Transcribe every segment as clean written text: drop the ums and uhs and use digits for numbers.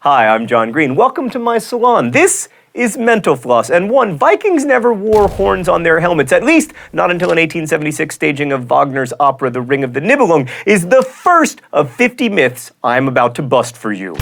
Hi, I'm John Green. Welcome to my salon. This is Mental Floss, and Vikings never wore horns on their helmets, at least not until an 1876 staging of Wagner's opera The Ring of the Nibelung, is the first of 50 myths I'm about to bust for you.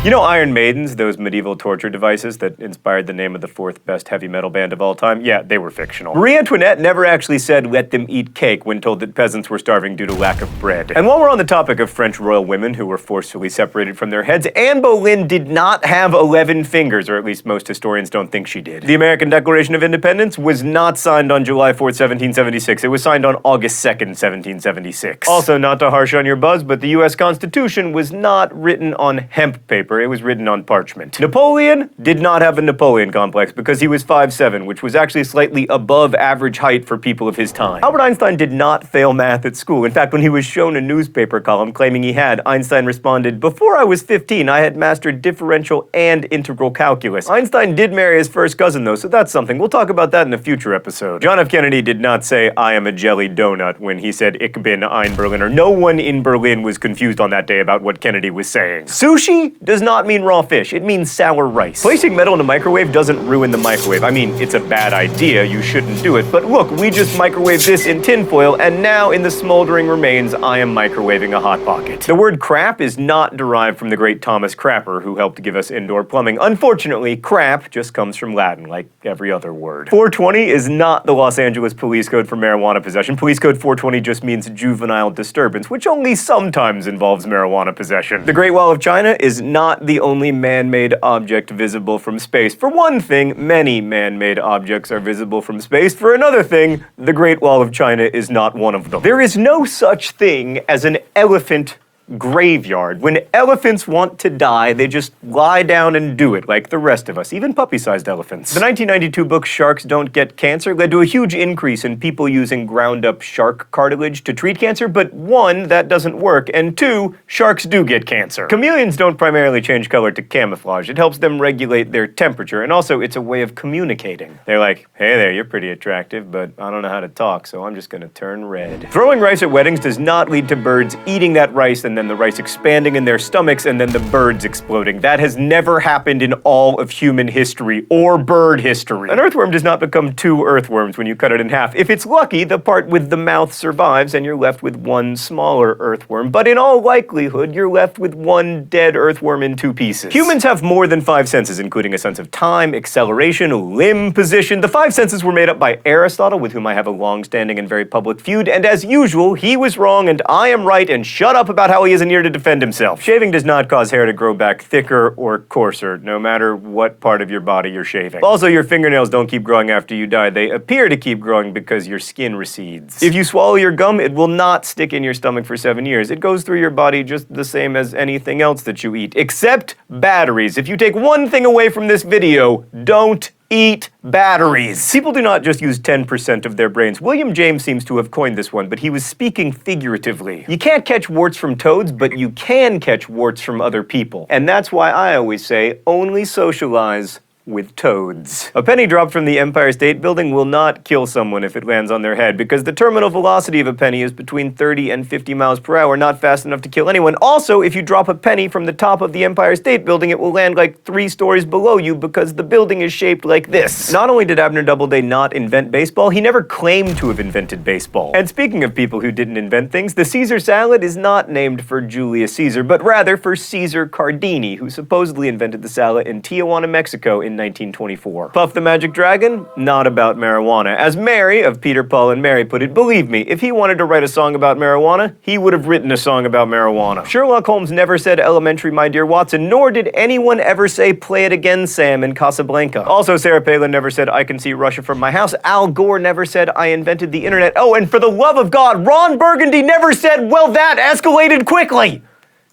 You know Iron Maidens, those medieval torture devices that inspired the name of the fourth best heavy metal band of all time? Yeah, they were fictional. Marie Antoinette never actually said, "let them eat cake," when told that peasants were starving due to lack of bread. And while we're on the topic of French royal women who were forcefully separated from their heads, Anne Boleyn did not have 11 fingers, or at least most historians don't think she did. The American Declaration of Independence was not signed on July 4th, 1776. It was signed on August 2nd, 1776. Also, not to harsh on your buzz, but the US Constitution was not written on hemp paper. It was written on parchment. Napoleon did not have a Napoleon complex because he was 5'7", which was actually slightly above average height for people of his time. Albert Einstein did not fail math at school. In fact, when he was shown a newspaper column claiming he had, Einstein responded, "Before I was 15, I had mastered differential and integral calculus." Einstein did marry his first cousin, though, so that's something. We'll talk about that in a future episode. John F. Kennedy did not say, "I am a jelly donut," when he said, "Ich bin ein Berliner." No one in Berlin was confused on that day about what Kennedy was saying. Sushi does not mean raw fish, it means sour rice. Placing metal in a microwave doesn't ruin the microwave. I mean, it's a bad idea, you shouldn't do it, but look, we just microwaved this in tinfoil, and now in the smoldering remains, I am microwaving a Hot Pocket. The word crap is not derived from the great Thomas Crapper, who helped give us indoor plumbing. Unfortunately, crap just comes from Latin, like every other word. 420 is not the Los Angeles police code for marijuana possession. Police code 420 just means juvenile disturbance, which only sometimes involves marijuana possession. The Great Wall of China is not the only man-made object visible from space. For one thing, many man-made objects are visible from space. For another thing, the Great Wall of China is not one of them. There is no such thing as an elephant graveyard. When elephants want to die, they just lie down and do it, like the rest of us, even puppy-sized elephants. The 1992 book Sharks Don't Get Cancer led to a huge increase in people using ground-up shark cartilage to treat cancer, but one, that doesn't work, and two, sharks do get cancer. Chameleons don't primarily change color to camouflage. It helps them regulate their temperature, and also it's a way of communicating. They're like, "Hey there, you're pretty attractive, but I don't know how to talk, so I'm just gonna turn red." Throwing rice at weddings does not lead to birds eating that rice and then the rice expanding in their stomachs and then the birds exploding. That has never happened in all of human history or bird history. An earthworm does not become two earthworms when you cut it in half. If it's lucky, the part with the mouth survives and you're left with one smaller earthworm, but in all likelihood, you're left with one dead earthworm in two pieces. Humans have more than 5 senses, including a sense of time, acceleration, limb position. The 5 senses were made up by Aristotle, with whom I have a long-standing and very public feud, and as usual, he was wrong and I am right, and shut up about how he isn't here to defend himself. Shaving does not cause hair to grow back thicker or coarser, no matter what part of your body you're shaving. Also, your fingernails don't keep growing after you die. They appear to keep growing because your skin recedes. If you swallow your gum, it will not stick in your stomach for 7 years. It goes through your body just the same as anything else that you eat, except batteries. If you take one thing away from this video, don't eat batteries. People do not just use 10% of their brains. William James seems to have coined this one, but he was speaking figuratively. You can't catch warts from toads, but you can catch warts from other people. And that's why I always say, only socialize with toads. A penny dropped from the Empire State Building will not kill someone if it lands on their head, because the terminal velocity of a penny is between 30 and 50 miles per hour, not fast enough to kill anyone. Also, if you drop a penny from the top of the Empire State Building, it will land like 3 stories below you because the building is shaped like this. Not only did Abner Doubleday not invent baseball, he never claimed to have invented baseball. And speaking of people who didn't invent things, the Caesar salad is not named for Julius Caesar, but rather for Caesar Cardini, who supposedly invented the salad in Tijuana, Mexico in 1924. Puff the Magic Dragon? Not about marijuana. As Mary of Peter, Paul, and Mary put it, believe me, if he wanted to write a song about marijuana, he would have written a song about marijuana. Sherlock Holmes never said elementary, my dear Watson, nor did anyone ever say play it again, Sam, in Casablanca. Also, Sarah Palin never said I can see Russia from my house. Al Gore never said I invented the internet. Oh, and for the love of God, Ron Burgundy never said, well, that escalated quickly.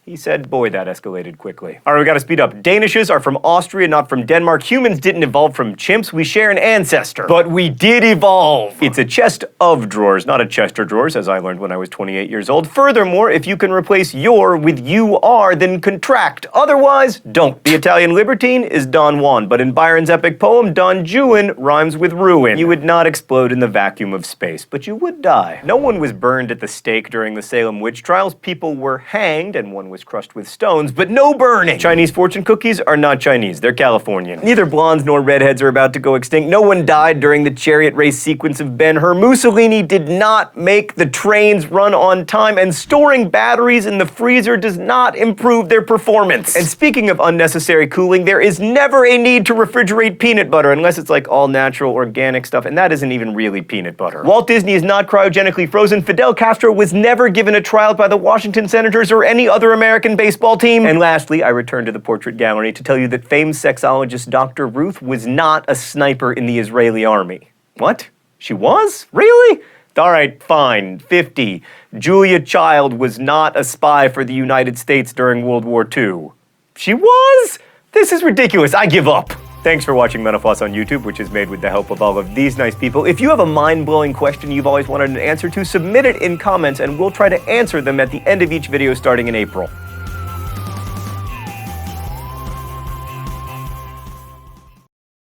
He said, boy, that escalated quickly. All right, we gotta speed up. Danishes are from Austria, not from Denmark. Humans didn't evolve from chimps. We share an ancestor. But we did evolve. It's a chest of drawers, not a chest of drawers, as I learned when I was 28 years old. Furthermore, if you can replace your with you are, then contract. Otherwise, don't. The Italian libertine is Don Juan, but in Byron's epic poem, Don Juan rhymes with ruin. You would not explode in the vacuum of space, but you would die. No one was burned at the stake during the Salem witch trials. People were hanged, and one was crushed with stones, but no burning. Chinese fortune cookies are not Chinese, they're Californian. Neither blondes nor redheads are about to go extinct. No one died during the chariot race sequence of Ben-Hur. Mussolini did not make the trains run on time, and storing batteries in the freezer does not improve their performance. And speaking of unnecessary cooling, there is never a need to refrigerate peanut butter unless it's like all natural organic stuff, and that isn't even really peanut butter. Walt Disney is not cryogenically frozen. Fidel Castro was never given a tryout by the Washington Senators or any other American baseball team. And lastly, I return to the portrait gallery to tell you that famed sexologist Dr. Ruth was not a sniper in the Israeli army. What? She was? Really? All right, fine. 50. Julia Child was not a spy for the United States during World War II. She was? This is ridiculous. I give up. Thanks for watching Menofloss on YouTube, which is made with the help of all of these nice people. If you have a mind-blowing question you've always wanted an answer to, submit it in comments and we'll try to answer them at the end of each video starting in April.